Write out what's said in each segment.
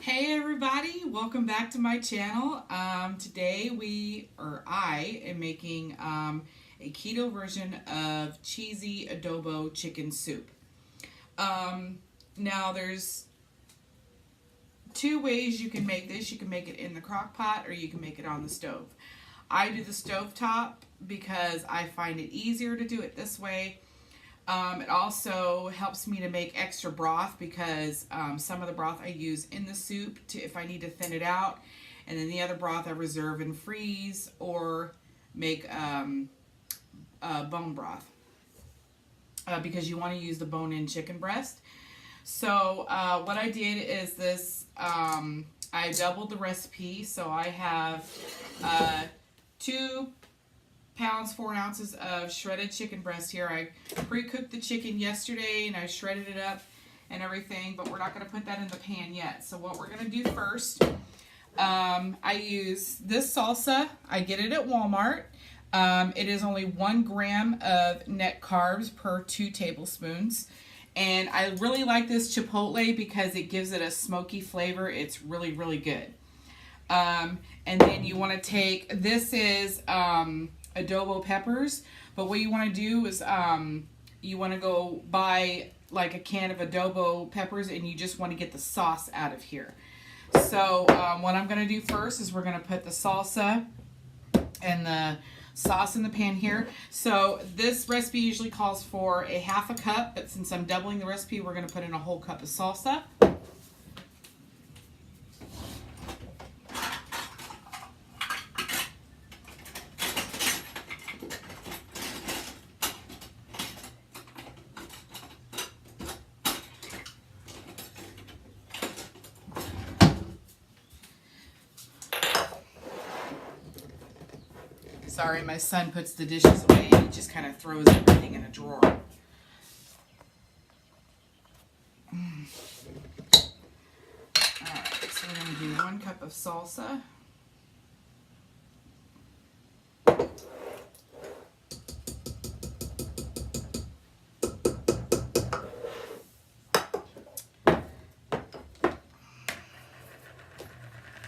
Hey everybody, welcome back to my channel. Today I am making a keto version of cheesy adobo chicken soup. Now there's two ways you can make this. You can make it in the crock pot or you can make it on the stove. I do the stove top because I find it easier to do it this way. It also helps me to make extra broth because some of the broth I use in the soup if I need to thin it out, and then the other broth I reserve and freeze or make bone broth because you want to use the bone-in chicken breast. So what I did is this, I doubled the recipe, so I have 2 pounds, 4 ounces of shredded chicken breast here. I pre-cooked the chicken yesterday and I shredded it up and everything, but we're not going to put that in the pan yet. So what we're going to do first, I use this salsa. I get it at Walmart. It is only 1 gram of net carbs per 2 tablespoons. And I really like this chipotle because it gives it a smoky flavor. It's really, really good. And then you want to take, this is adobo peppers, but what you want to do is you want to go buy like a can of adobo peppers and you just want to get the sauce out of here. So what I'm going to do first is we're going to put the salsa and the sauce in the pan here. So this recipe usually calls for a half a cup, but since I'm doubling the recipe, we're going to put in a whole cup of salsa. Sorry, my son puts the dishes away and he just kind of throws everything in a drawer. Alright, so we're going to do 1 cup of salsa.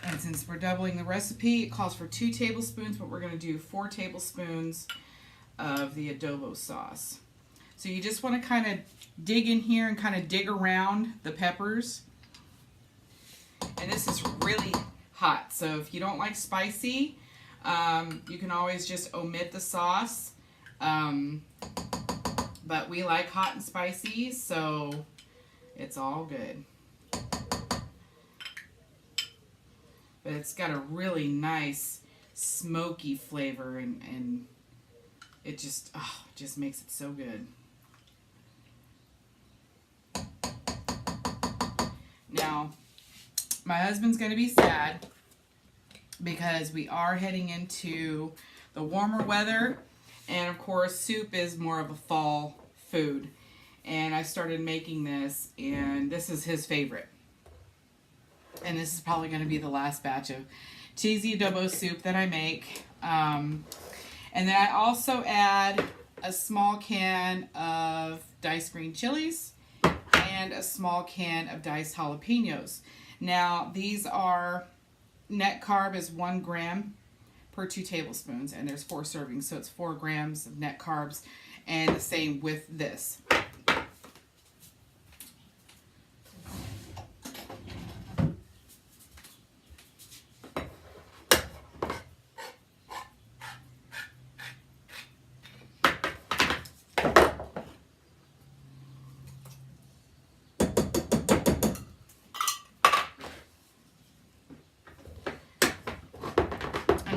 And since we're doubling the recipe, it calls for 2 tablespoons, but we're going to do 4 tablespoons of the adobo sauce. So you just want to kind of dig in here and kind of dig around the peppers. And this is really hot, so if you don't like spicy, you can always just omit the sauce. But we like hot and spicy, so it's all good. But it's got a really nice smoky flavor and it just makes it so good. Now, my husband's going to be sad because we are heading into the warmer weather, and of course soup is more of a fall food. And I started making this, and this is his favorite. And this is probably going to be the last batch of cheesy adobo soup that I make. And then I also add a small can of diced green chilies and a small can of diced jalapenos. Now, these are, net carb is 1 gram per 2 tablespoons, and there's 4 servings, so it's 4 grams of net carbs, and the same with this.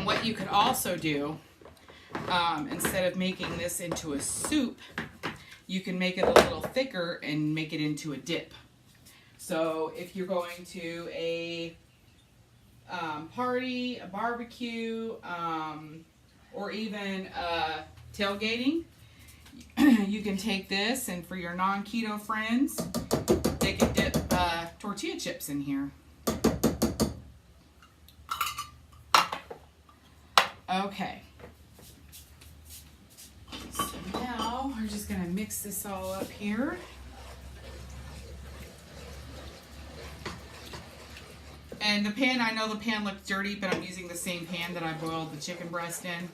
What you could also do, instead of making this into a soup, you can make it a little thicker and make it into a dip. So if you're going to a party, a barbecue, or even tailgating, you can take this, and for your non-keto friends, they can dip tortilla chips in here. Okay, so now we're just going to mix this all up here. And the pan, I know the pan looks dirty, but I'm using the same pan that I boiled the chicken breast in.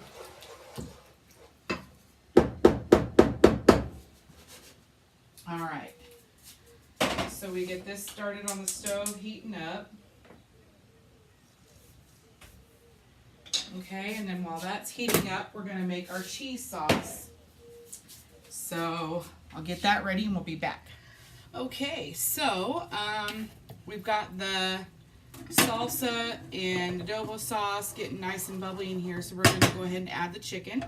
All right. So we get this started on the stove, heating up. Okay, and then while that's heating up, we're going to make our cheese sauce. So I'll get that ready and we'll be back. Okay, so we've got the salsa and adobo sauce getting nice and bubbly in here, so we're going to go ahead and add the chicken.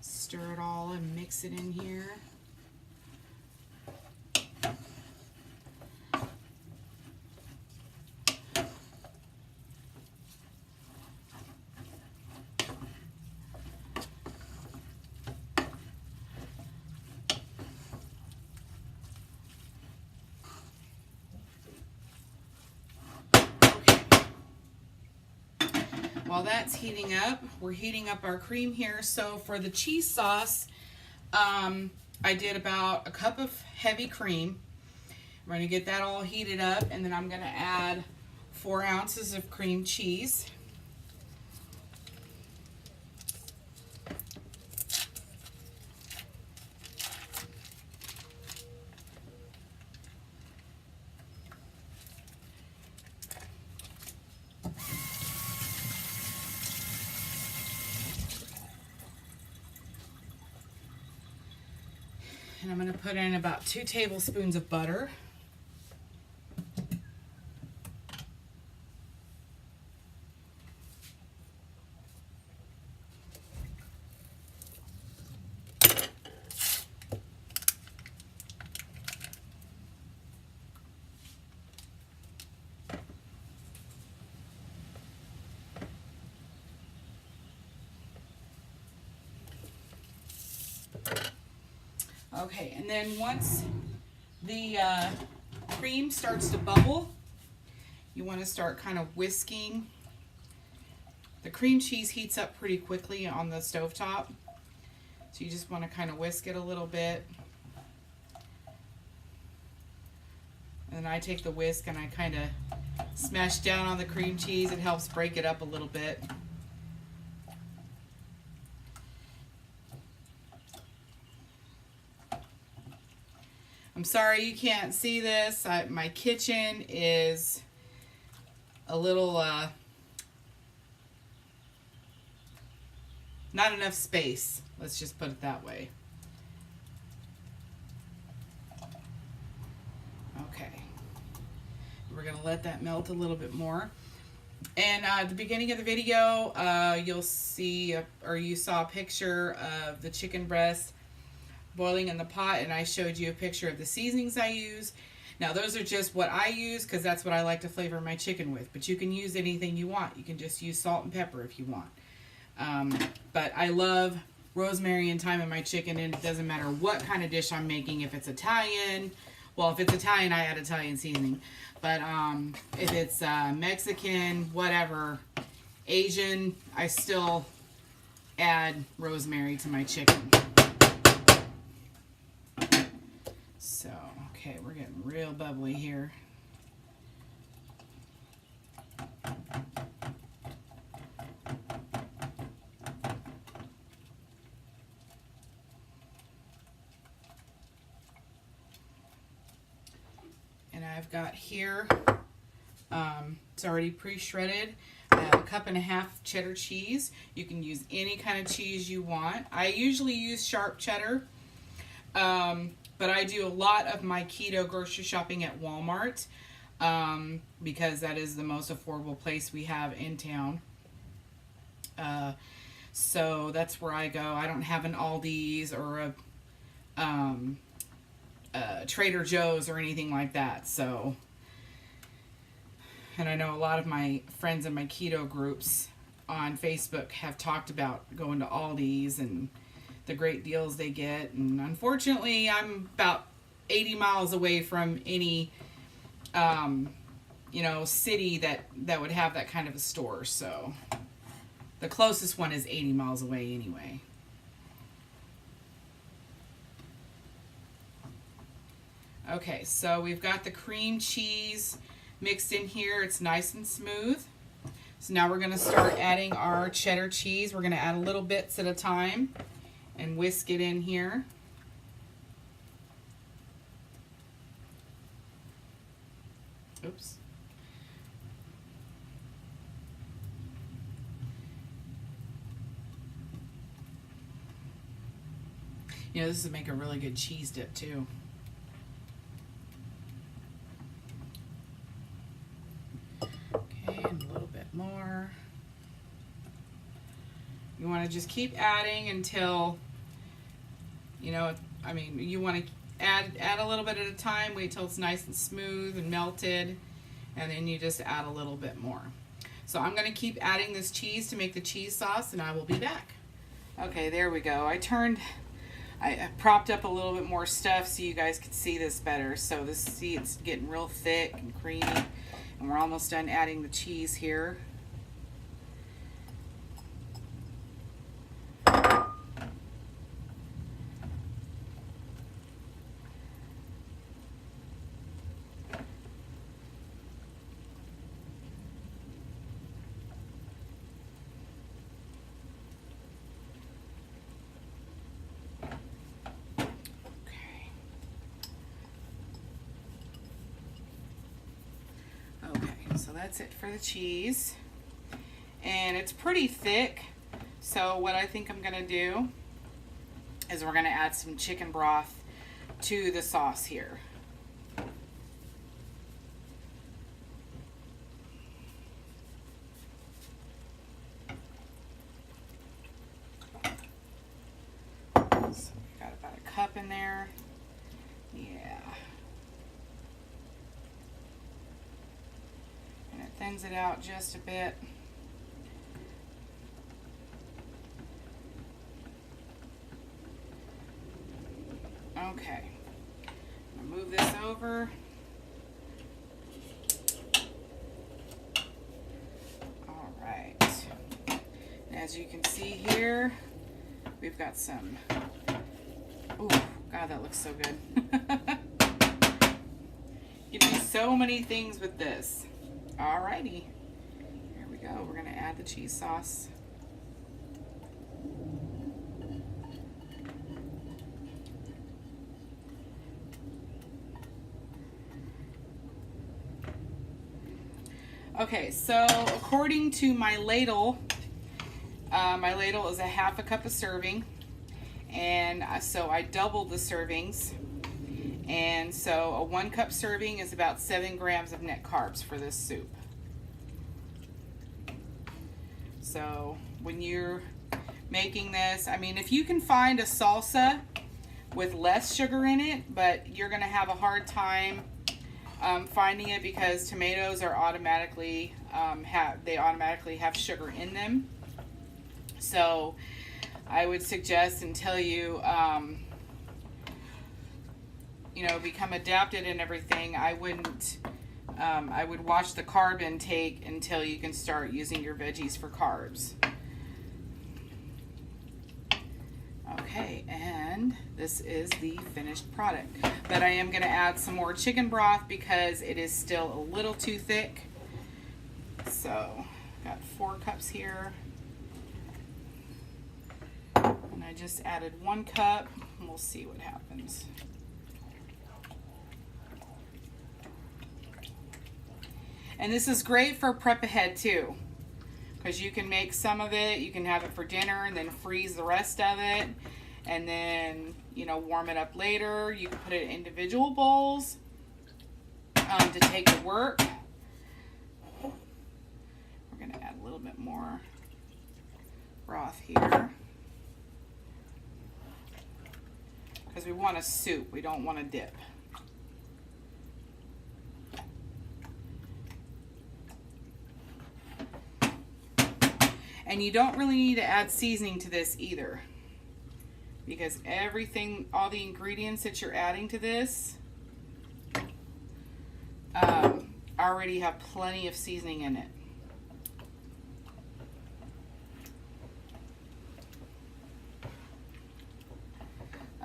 Stir it all and mix it in here. While that's heating up, we're heating up our cream here. So for the cheese sauce, I did about a cup of heavy cream. I'm going to get that all heated up, and then I'm going to add 4 ounces of cream cheese. And I'm going to put in about 2 tablespoons of butter. Okay, and then once the cream starts to bubble, you want to start kind of whisking. The cream cheese heats up pretty quickly on the stovetop, so you just want to kind of whisk it a little bit. And then I take the whisk and I kind of smash down on the cream cheese. It helps break it up a little bit. I'm sorry you can't see this. My kitchen is a little, not enough space. Let's just put it that way. Okay. We're going to let that melt a little bit more. And at the beginning of the video, you'll see, or you saw a picture of the chicken breast boiling in the pot, and I showed you a picture of the seasonings I use. Now those are just what I use because that's what I like to flavor my chicken with, but you can use anything you want. You can just use salt and pepper if you want. But I love rosemary and thyme in my chicken, and it doesn't matter what kind of dish I'm making. If it's Italian, well, if it's Italian, I add Italian seasoning. But if it's Mexican, whatever, Asian, I still add rosemary to my chicken. So, okay, we're getting real bubbly here. And I've got here, it's already pre-shredded, a 1.5 cups cheddar cheese. You can use any kind of cheese you want. I usually use sharp cheddar. But I do a lot of my keto grocery shopping at Walmart because that is the most affordable place we have in town. So that's where I go. I don't have an Aldi's or a Trader Joe's or anything like that. So, and I know a lot of my friends in my keto groups on Facebook have talked about going to Aldi's and the great deals they get, and unfortunately I'm about 80 miles away from any you know, city that would have that kind of a store. So the closest one is 80 miles away anyway. Okay, so we've got the cream cheese mixed in here. It's nice and smooth. So now we're going to start adding our cheddar cheese. We're going to add a little bits at a time and whisk it in here. Oops. You know, this would make a really good cheese dip too. Okay, and a little bit more. You want to just keep adding until, you know, I mean, you want to add a little bit at a time, wait till it's nice and smooth and melted, and then you just add a little bit more. So I'm going to keep adding this cheese to make the cheese sauce, and I will be back. Okay, there we go. I propped up a little bit more stuff so you guys could see this better. So this, see, it's getting real thick and creamy, and we're almost done adding the cheese here. So that's it for the cheese, and it's pretty thick. So what I think I'm gonna do is we're gonna add some chicken broth to the sauce here. So we got about a cup in there. Yeah. Thins it out just a bit. Okay, I'm gonna move this over. All right, and as you can see here, we've got some, oh God, that looks so good. You can do so many things with this. Alrighty, here we go. We're gonna add the cheese sauce. Okay, so according to my ladle is a half a cup of serving, and so I doubled the servings. And so a 1 cup serving is about 7 grams of net carbs for this soup. So when you're making this, I mean, if you can find a salsa with less sugar in it, but you're gonna have a hard time finding it because tomatoes are automatically, automatically have sugar in them. So I would suggest until you, you know, become adapted and everything, I wouldn't, I would watch the carb intake until you can start using your veggies for carbs. Okay, and this is the finished product. But I am gonna add some more chicken broth because it is still a little too thick. So, got 4 cups here. And I just added 1 cup, and we'll see what happens. And this is great for prep ahead too, because you can make some of it, you can have it for dinner and then freeze the rest of it, and then, you know, warm it up later. You can put it in individual bowls to take to work. We're going to add a little bit more broth here because we want a soup, we don't want a dip. And you don't really need to add seasoning to this either, because everything, all the ingredients that you're adding to this are already have plenty of seasoning in it.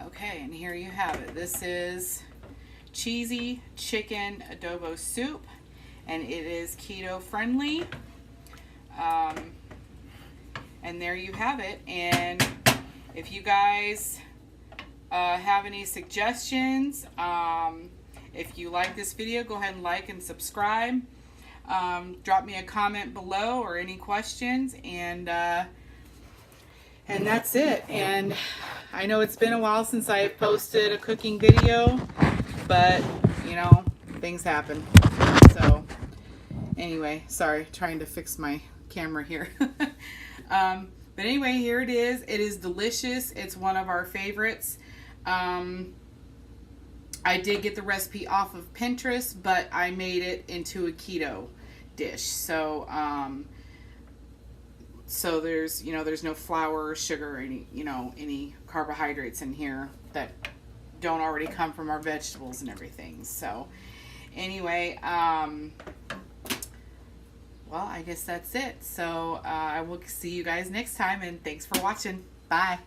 Okay, and here you have it. This is cheesy chicken adobo soup, and it is keto friendly. And there you have it. And if you guys have any suggestions, if you like this video, go ahead and like and subscribe. Drop me a comment below or any questions, and that's it. And I know it's been a while since I posted a cooking video, but you know, things happen. So anyway, sorry, trying to fix my camera here. But anyway, here it is. It is delicious. It's one of our favorites. I did get the recipe off of Pinterest, but I made it into a keto dish. So so there's, you know, there's no flour or sugar or any, you know, any carbohydrates in here that don't already come from our vegetables and everything. So anyway, well, I guess that's it. So I will see you guys next time, and thanks for watching. Bye.